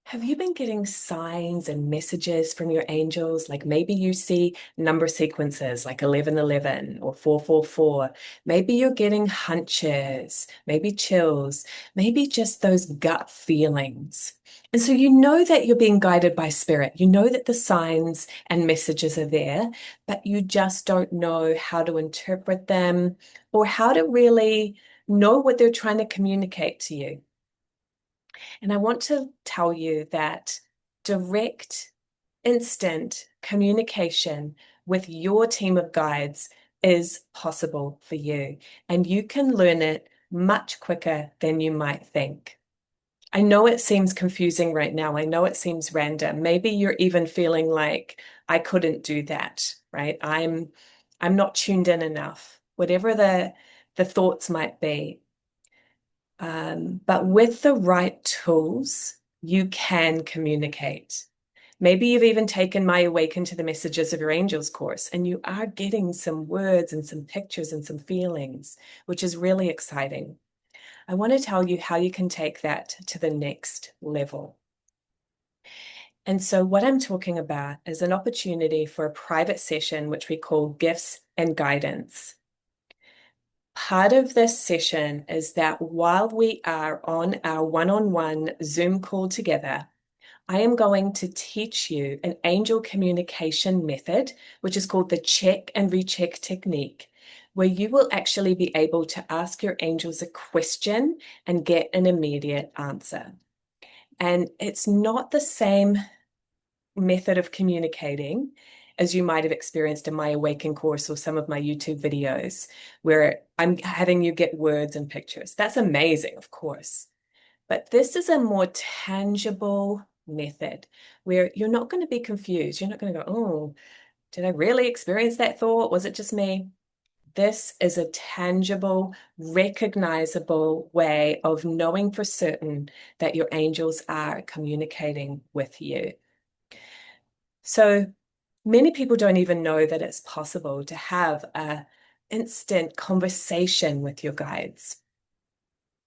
Have you been getting signs and messages from your angels? Like maybe you see number sequences like 1111 or 444. Maybe you're getting hunches, maybe chills, maybe just those gut feelings. And so you know that you're being guided by spirit. You know that the signs and messages are there, but you just don't know how to interpret them or how to really know what they're trying to communicate to you. And I want to tell you that direct, instant communication with your team of guides is possible for you, and you can learn it much quicker than you might think. I know it seems confusing right now. I know it seems random. Maybe you're even feeling like I couldn't do that, right? I'm not tuned in enough. Whatever the thoughts might be. But with the right tools, you can communicate. Maybe you've even taken my Awaken to the Messages of Your Angels course, and you are getting some words and some pictures and some feelings, which is really exciting. I want to tell you how you can take that to the next level. And so, what I'm talking about is an opportunity for a private session, which we call Gifts and Guidance. Part of this session is that while we are on our one-on-one Zoom call together, I am going to teach you an angel communication method, which is called the check and recheck technique, where you will actually be able to ask your angels a question and get an immediate answer. And it's not the same method of communicating as you might have experienced in my Awaken course or some of my YouTube videos, where I'm having you get words and pictures. That's amazing, of course. But this is a more tangible method where you're not going to be confused. You're not going to go, oh, did I really experience that thought? Was it just me? This is a tangible, recognizable way of knowing for certain that your angels are communicating with you. So many people don't even know that it's possible to have an instant conversation with your guides.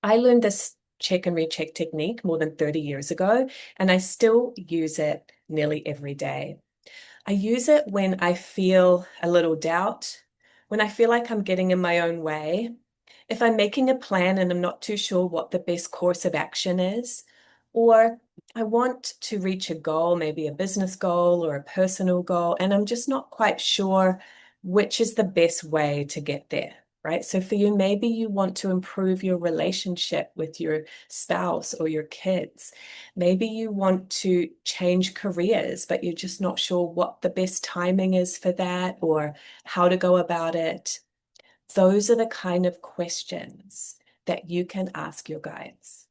I learned this check and recheck technique more than 30 years ago, and I still use it nearly every day. I use it when I feel a little doubt, when I feel like I'm getting in my own way, if I'm making a plan and I'm not too sure what the best course of action is, or I want to reach a goal, maybe a business goal or a personal goal, and I'm just not quite sure which is the best way to get there, right? So for you, maybe you want to improve your relationship with your spouse or your kids. Maybe you want to change careers, but you're just not sure what the best timing is for that or how to go about it. Those are the kind of questions that you can ask your guides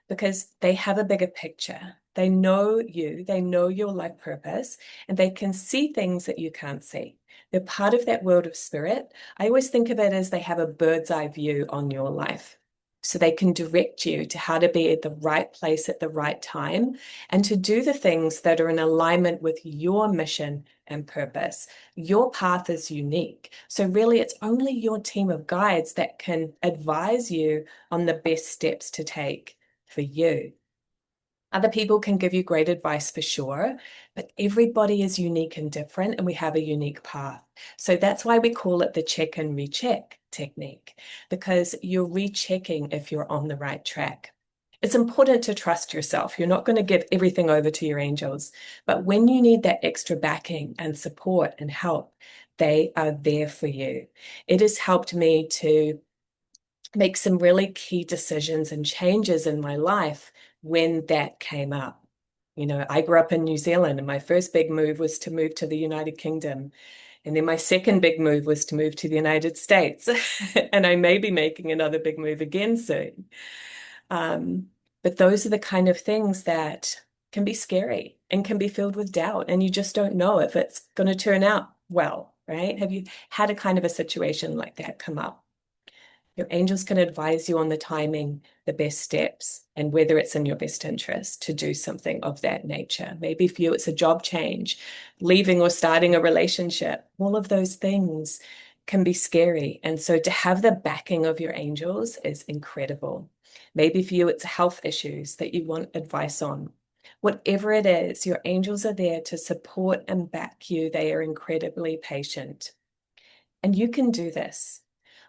because they have a bigger picture. They know you, they know your life purpose, and they can see things that you can't see. They're part of that world of spirit. I always think of it as they have a bird's eye view on your life. So they can direct you to how to be at the right place at the right time and to do the things that are in alignment with your mission and purpose. Your path is unique. So really, it's only your team of guides that can advise you on the best steps to take for you. Other people can give you great advice for sure, but everybody is unique and different, and we have a unique path. So that's why we call it the check and recheck technique, because you're rechecking if you're on the right track. It's important to trust yourself. You're not going to give everything over to your angels, but when you need that extra backing and support and help, they are there for you. It has helped me to make some really key decisions and changes in my life when that came up. You know, I grew up in New Zealand, and my first big move was to move to the United Kingdom. And then my second big move was to move to the United States. And I may be making another big move again soon. Um, but those are the kind of things that can be scary and can be filled with doubt. And you just don't know if it's going to turn out well, right? Have you had a kind of a situation like that come up? Your angels can advise you on the timing, the best steps, and whether it's in your best interest to do something of that nature. Maybe for you, it's a job change, leaving or starting a relationship. All of those things can be scary. And so to have the backing of your angels is incredible. Maybe for you, it's health issues that you want advice on, Whatever it is, your angels are there to support and back you. They are incredibly patient. And you can do this.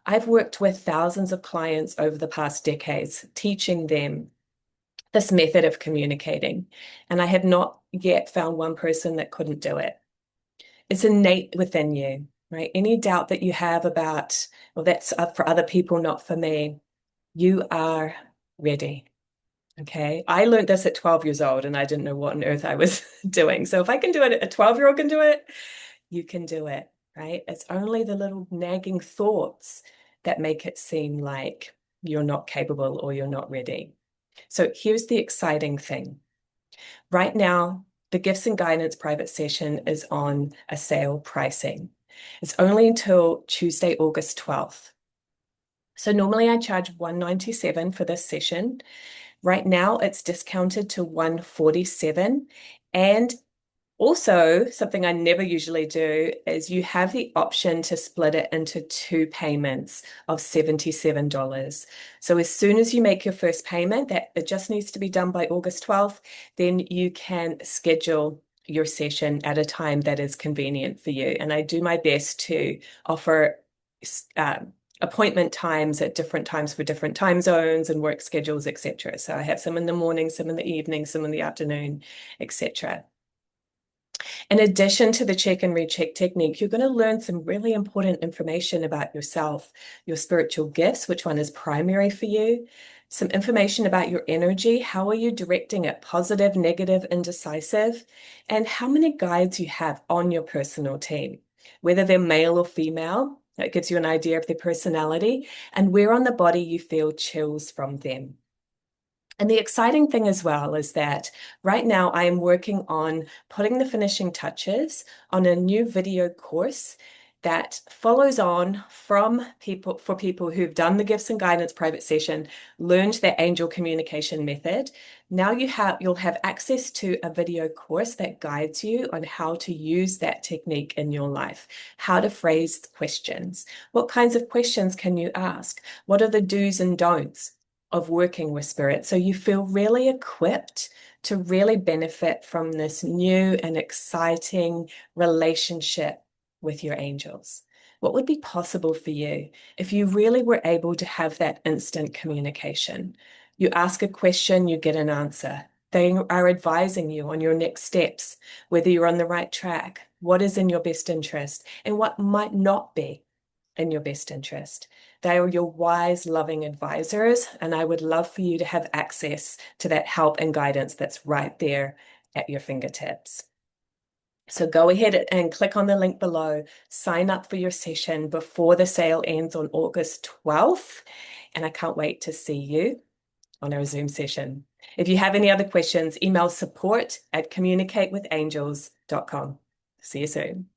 I've worked with thousands of clients over the past decades, teaching them this method of communicating. And I have not yet found one person that couldn't do it. It's innate within you, right? Any doubt that you have about, well, that's for other people, not for me, you are ready. Okay. I learned this at 12 years old and I didn't know what on earth I was doing. So if I can do it, a 12-year-old can do it, you can do it, right? It's only the little nagging thoughts that make it seem like you're not capable or you're not ready. So here's the exciting thing. Right now, the Gifts and Guidance private session is on a sale pricing. It's only until Tuesday, August 12th. So normally I charge $197 for this session. Right now it's discounted to $147. And also, something I never usually do is you have the option to split it into two payments of $77. So as soon as you make your first payment, that it just needs to be done by August 12th, then you can schedule your session at a time that is convenient for you. And I do my best to offer uh, appointment times at different times for different time zones and work schedules, etc. So I have some in the morning, some in the evening, some in the afternoon, etc. In addition to the check and recheck technique, you're going to learn some really important information about yourself, your spiritual gifts, which one is primary for you, some information about your energy, how are you directing it, positive, negative, indecisive, and how many guides you have on your personal team, whether they're male or female. That gives you an idea of their personality and where on the body you feel chills from them. And the exciting thing as well is that right now I am working on putting the finishing touches on a new video course that follows on from people who've done the Gifts and Guidance private session, learned their angel communication method. Now you'll have access to a video course that guides you on how to use that technique in your life, how to phrase questions, what kinds of questions can you ask, what are the do's and don'ts of working with spirit. So you feel really equipped to really benefit from this new and exciting relationship with your angels. What would be possible for you if you really were able to have that instant communication? You ask a question, you get an answer. They are advising you on your next steps, whether you're on the right track, what is in your best interest, and what might not be in your best interest. They are your wise, loving advisors, and I would love for you to have access to that help and guidance that's right there at your fingertips. So go ahead and click on the link below, sign up for your session before the sale ends on August 12th, and I can't wait to see you on our Zoom session. If you have any other questions, email support@communicatewithangels.com. See you soon.